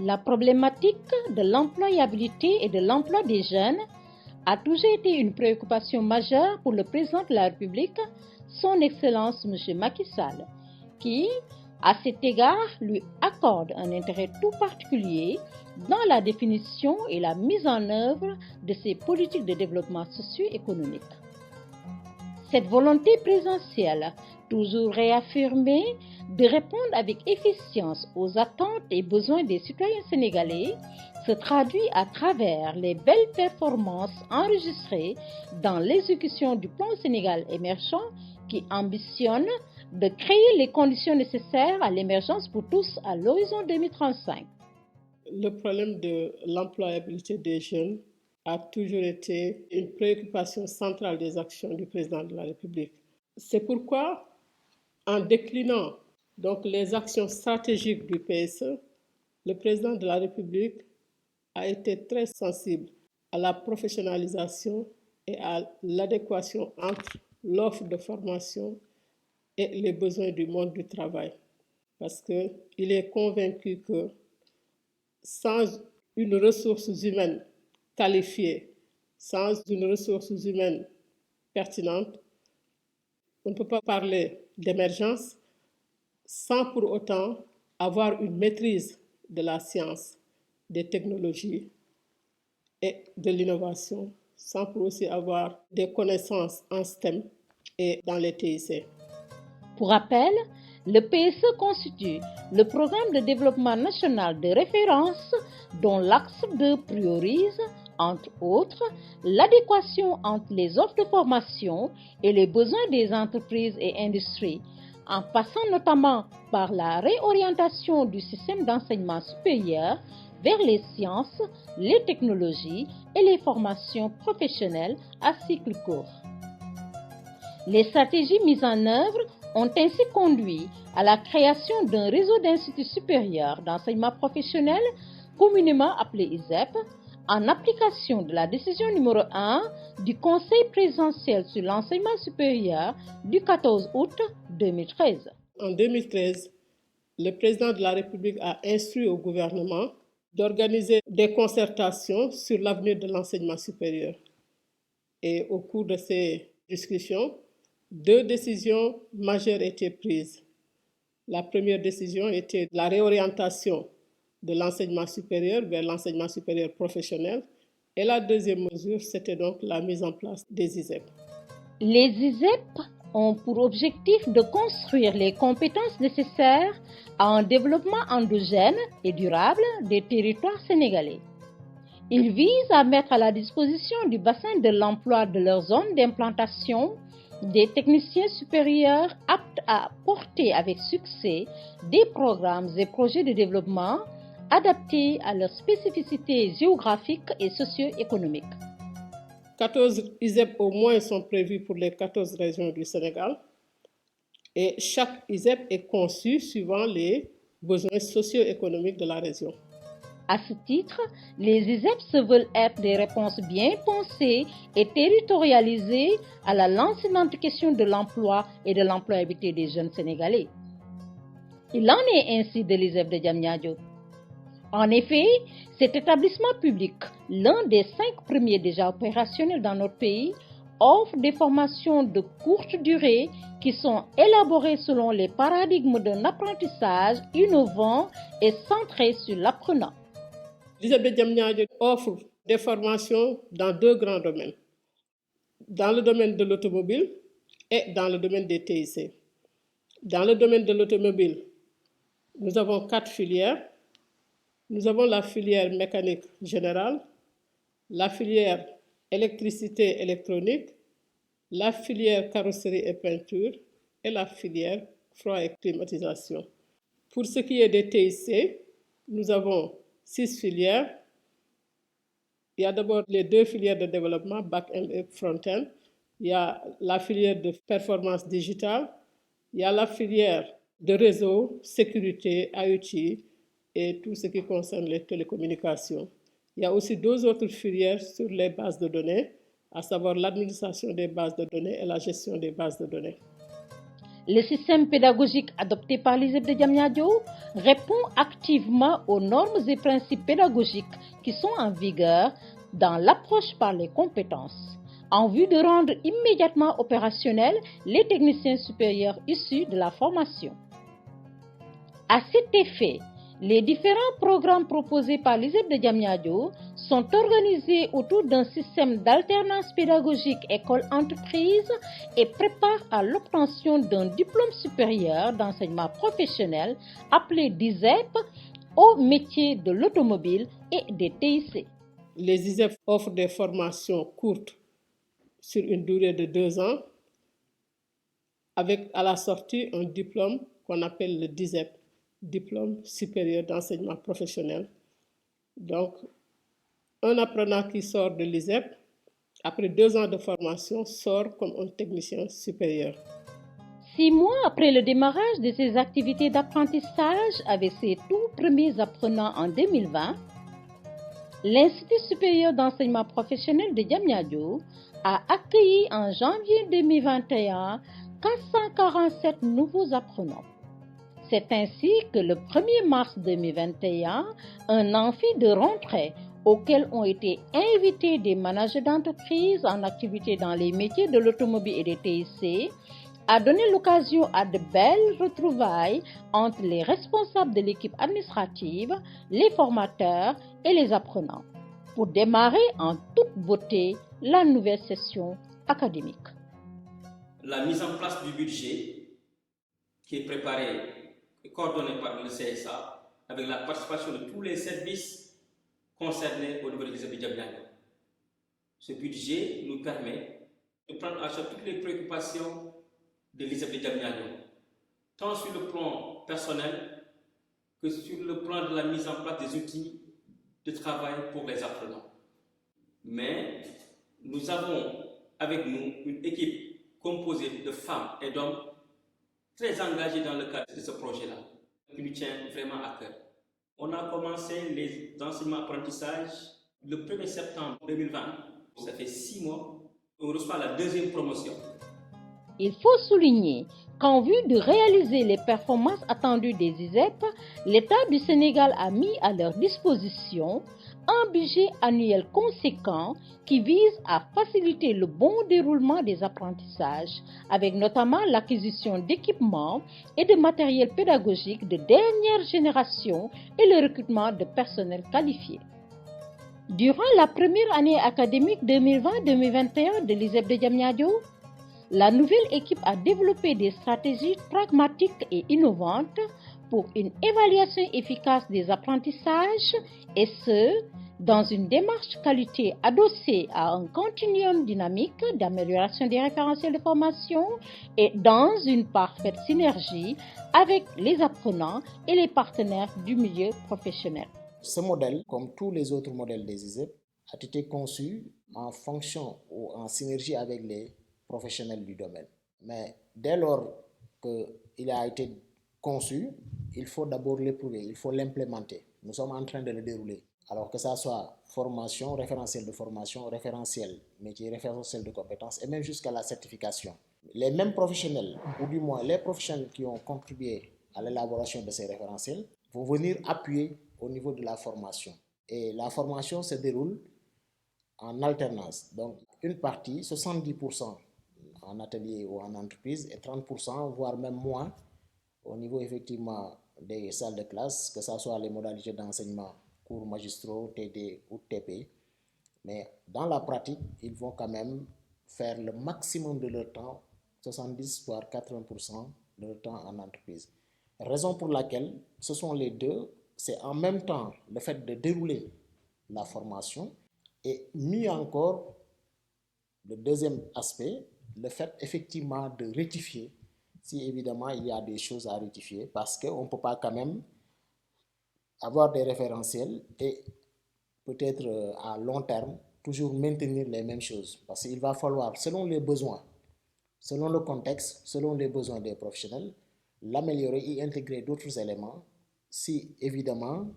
La problématique de l'employabilité et de l'emploi des jeunes a toujours été une préoccupation majeure pour le président de la République, son Excellence M. Macky Sall, qui, à cet égard, lui accorde un intérêt tout particulier dans la définition et la mise en œuvre de ses politiques de développement socio-économique. Cette volonté présidentielle, toujours réaffirmée, de répondre avec efficience aux attentes et besoins des citoyens sénégalais se traduit à travers les belles performances enregistrées dans l'exécution du plan Sénégal émergent qui ambitionne de créer les conditions nécessaires à l'émergence pour tous à l'horizon 2035. Le problème de l'employabilité des jeunes a toujours été une préoccupation centrale des actions du président de la République. C'est pourquoi, en déclinant donc les actions stratégiques du PSE, le président de la République a été très sensible à la professionnalisation et à l'adéquation entre l'offre de formation et les besoins du monde du travail. Parce qu'il est convaincu que sans une ressource humaine qualifiée, sans une ressource humaine pertinente, on ne peut pas parler d'émergence sans pour autant avoir une maîtrise de la science, des technologies et de l'innovation, sans pour aussi avoir des connaissances en STEM et dans les TIC. Pour rappel, le PSE constitue le programme de développement national de référence dont l'axe 2 priorise, entre autres, l'adéquation entre les offres de formation et les besoins des entreprises et industries, en passant notamment par la réorientation du système d'enseignement supérieur vers les sciences, les technologies et les formations professionnelles à cycle court. Les stratégies mises en œuvre ont ainsi conduit à la création d'un réseau d'instituts supérieurs d'enseignement professionnel, communément appelé ISEP, en application de la décision numéro 1 du Conseil présidentiel sur l'enseignement supérieur du 14 août 2013. En 2013, le président de la République a instruit au gouvernement d'organiser des concertations sur l'avenir de l'enseignement supérieur. Et au cours de ces discussions, 2 décisions majeures étaient prises. La première décision était la réorientation de l'enseignement supérieur vers l'enseignement supérieur professionnel. Et la deuxième mesure, c'était donc la mise en place des ISEP. Les ISEP ont pour objectif de construire les compétences nécessaires à un développement endogène et durable des territoires sénégalais. Ils visent à mettre à la disposition du bassin de l'emploi de leur zone d'implantation des techniciens supérieurs aptes à porter avec succès des programmes et projets de développement adaptés à leurs spécificités géographiques et socio-économiques. 14 ISEP au moins sont prévus pour les 14 régions du Sénégal et chaque ISEP est conçu suivant les besoins socio-économiques de la région. À ce titre, les ISEP se veulent être des réponses bien pensées et territorialisées à la lancinante question de l'emploi et de l'employabilité des jeunes Sénégalais. Il en est ainsi de l'ISEP de Diamniadio. En effet, cet établissement public, l'un des 5 premiers déjà opérationnels dans notre pays, offre des formations de courte durée qui sont élaborées selon les paradigmes d'un apprentissage innovant et centré sur l'apprenant. L'ISEP de Diamniadio offre des formations dans 2 grands domaines, dans le domaine de l'automobile et dans le domaine des TIC. Dans le domaine de l'automobile, nous avons 4 filières. Nous avons la filière mécanique générale, la filière électricité électronique, la filière carrosserie et peinture et la filière froid et climatisation. Pour ce qui est des TIC, nous avons 6 filières. Il y a d'abord les 2 filières de développement, back-end et front-end. Il y a la filière de performance digitale. Il y a la filière de réseau, sécurité, IoT et tout ce qui concerne les télécommunications. Il y a aussi 2 autres filières sur les bases de données, à savoir l'administration des bases de données et la gestion des bases de données. Le système pédagogique adopté par l'ISEP de Diamniadio répond activement aux normes et principes pédagogiques qui sont en vigueur dans l'approche par les compétences, en vue de rendre immédiatement opérationnels les techniciens supérieurs issus de la formation. À cet effet, les différents programmes proposés par l'ISEP de Diamniadio sont organisés autour d'un système d'alternance pédagogique école-entreprise et préparent à l'obtention d'un diplôme supérieur d'enseignement professionnel appelé DISEP au métier de l'automobile et des TIC. Les ISEP offrent des formations courtes sur une durée de 2 ans avec à la sortie un diplôme qu'on appelle le DISEP, diplôme supérieur d'enseignement professionnel. Donc, un apprenant qui sort de l'ISEP, après 2 ans de formation, sort comme un technicien supérieur. 6 mois après le démarrage de ses activités d'apprentissage avec ses tout premiers apprenants en 2020, l'Institut supérieur d'enseignement professionnel de Diamniadio a accueilli en janvier 2021 447 nouveaux apprenants. C'est ainsi que le 1er mars 2021, un amphi de rentrée auquel ont été invités des managers d'entreprise en activité dans les métiers de l'automobile et des TIC a donné l'occasion à de belles retrouvailles entre les responsables de l'équipe administrative, les formateurs et les apprenants, pour démarrer en toute beauté la nouvelle session académique. La mise en place du budget qui est préparé et coordonné par le CSA avec la participation de tous les services concernés au niveau de l'ISEP de Diamniadio. Ce budget nous permet de prendre en charge toutes les préoccupations de l'ISEP de Diamniadio, tant sur le plan personnel que sur le plan de la mise en place des outils de travail pour les apprenants. Mais nous avons avec nous une équipe composée de femmes et d'hommes très engagés dans le cadre de ce projet-là, qui nous tient vraiment à cœur. On a commencé les enseignements apprentissages le 1er septembre 2020. Ça fait 6 mois. On reçoit la 2e promotion. Il faut souligner qu'en vue de réaliser les performances attendues des ISEP, l'État du Sénégal a mis à leur disposition un budget annuel conséquent qui vise à faciliter le bon déroulement des apprentissages, avec notamment l'acquisition d'équipements et de matériel pédagogique de dernière génération et le recrutement de personnel qualifié. Durant la première année académique 2020-2021 de l'ISEP de Diamniadio, la nouvelle équipe a développé des stratégies pragmatiques et innovantes pour une évaluation efficace des apprentissages et ce, dans une démarche qualité adossée à un continuum dynamique d'amélioration des référentiels de formation et dans une parfaite synergie avec les apprenants et les partenaires du milieu professionnel. Ce modèle, comme tous les autres modèles des ISEP, a été conçu en fonction ou en synergie avec les professionnels du domaine. Mais dès lors qu'il a été conçu, il faut d'abord l'éprouver, il faut l'implémenter. Nous sommes en train de le dérouler. Alors que ça soit formation, référentiel de formation, référentiel métier, référentiel de compétences et même jusqu'à la certification. Les mêmes professionnels, ou du moins les professionnels qui ont contribué à l'élaboration de ces référentiels, vont venir appuyer au niveau de la formation. Et la formation se déroule en alternance. Donc une partie, 70% en atelier ou en entreprise et 30%, voire même moins, au niveau effectivement des salles de classe, que ce soit les modalités d'enseignement, cours magistraux, TD ou TP. Mais dans la pratique, ils vont quand même faire le maximum de leur temps, 70 voire 80% de leur temps en entreprise. Raison pour laquelle ce sont les deux, c'est en même temps le fait de dérouler la formation et mieux encore, le deuxième aspect, le fait effectivement de rectifier si évidemment il y a des choses à rectifier parce qu'on ne peut pas quand même avoir des référentiels et peut-être à long terme toujours maintenir les mêmes choses parce qu'il va falloir, selon les besoins, selon le contexte, selon les besoins des professionnels, l'améliorer et intégrer d'autres éléments si évidemment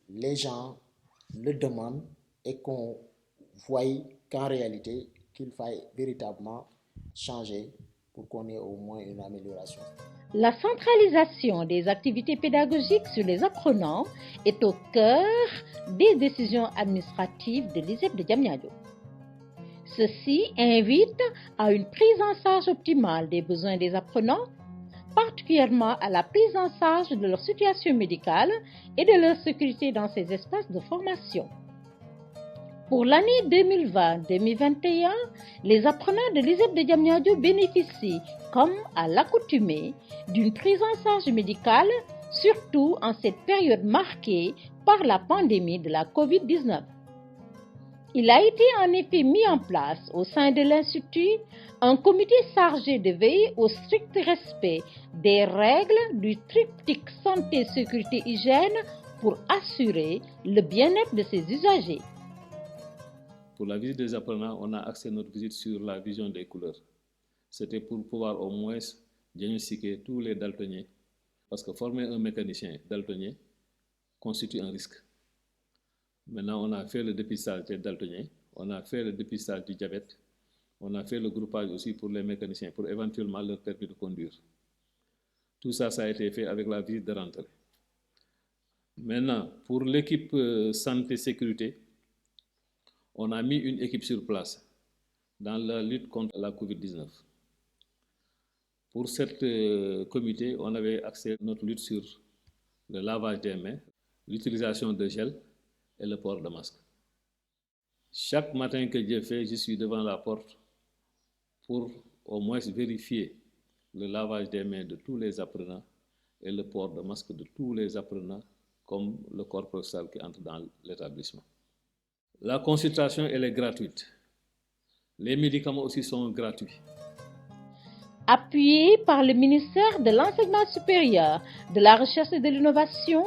les gens le demandent et qu'on voit qu'en réalité qu'il faille véritablement changer pour qu'on ait au moins une amélioration. La centralisation des activités pédagogiques sur les apprenants est au cœur des décisions administratives de l'ISEP de Diamniadio. Ceci invite à une prise en charge optimale des besoins des apprenants, particulièrement à la prise en charge de leur situation médicale et de leur sécurité dans ces espaces de formation. Pour l'année 2020-2021, les apprenants de l'ISEP de Diamniadio bénéficient, comme à l'accoutumée, d'une prise en charge médicale, surtout en cette période marquée par la pandémie de la COVID-19. Il a été en effet mis en place au sein de l'Institut un comité chargé de veiller au strict respect des règles du triptyque santé, sécurité, hygiène pour assurer le bien-être de ses usagers. Pour la visite des apprenants, on a axé notre visite sur la vision des couleurs. C'était pour pouvoir au moins diagnostiquer tous les daltoniens, parce que former un mécanicien daltonien constitue un risque. Maintenant, on a fait le dépistage des daltoniens, on a fait le dépistage du diabète, on a fait le groupage aussi pour les mécaniciens, pour éventuellement leur permis de conduire. Tout ça, ça a été fait avec la visite de rentrée. Maintenant, pour l'équipe santé-sécurité, on a mis une équipe sur place dans la lutte contre la COVID-19. Pour ce comité, on avait axé notre lutte sur le lavage des mains, l'utilisation de gel et le port de masque. Chaque matin que Dieu fait, je suis devant la porte pour au moins vérifier le lavage des mains de tous les apprenants et le port de masque de tous les apprenants, comme le corps professoral qui entre dans l'établissement. La consultation, elle est gratuite. Les médicaments aussi sont gratuits. Appuyé par le ministère de l'Enseignement supérieur, de la Recherche et de l'Innovation,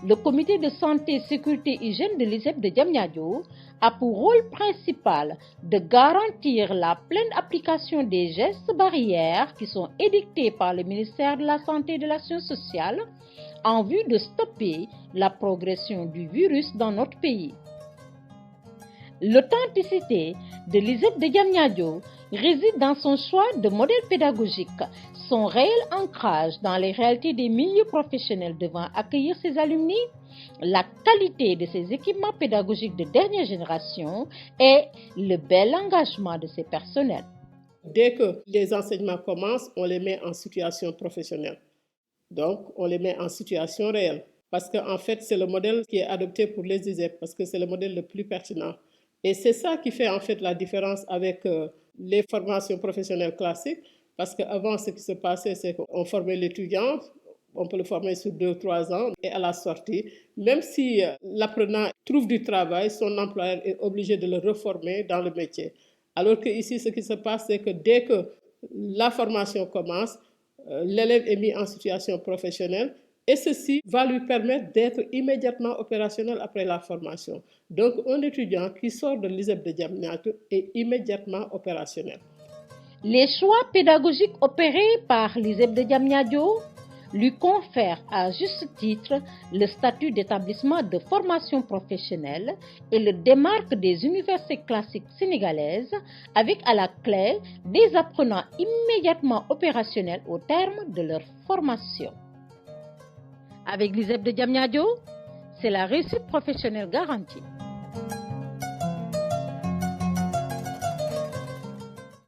le comité de santé, sécurité et hygiène de l'ISEP de Diamniadio a pour rôle principal de garantir la pleine application des gestes barrières qui sont édictés par le ministère de la Santé et de l'Action sociale en vue de stopper la progression du virus dans notre pays. L'authenticité de l'ISEP de Diamniadio réside dans son choix de modèle pédagogique, son réel ancrage dans les réalités des milieux professionnels devant accueillir ses alumni, la qualité de ses équipements pédagogiques de dernière génération et le bel engagement de ses personnels. Dès que les enseignements commencent, on les met en situation professionnelle. Donc, on les met en situation réelle. Parce qu'en fait, c'est le modèle qui est adopté pour les ISEP, parce que c'est le modèle le plus pertinent. Et c'est ça qui fait en fait la différence avec les formations professionnelles classiques, parce qu'avant, ce qui se passait, c'est qu'on formait l'étudiant, on peut le former sur 2 ou 3 ans, et à la sortie, même si l'apprenant trouve du travail, son employeur est obligé de le reformer dans le métier. Alors qu'ici, ce qui se passe, c'est que dès que la formation commence, l'élève est mis en situation professionnelle, et ceci va lui permettre d'être immédiatement opérationnel après la formation. Donc, un étudiant qui sort de l'ISEP de Diamniadio est immédiatement opérationnel. Les choix pédagogiques opérés par l'ISEP de Diamniadio lui confèrent à juste titre le statut d'établissement de formation professionnelle et le démarque des universités classiques sénégalaises avec à la clé des apprenants immédiatement opérationnels au terme de leur formation. Avec l'ISEP de Diamniadio, c'est la réussite professionnelle garantie.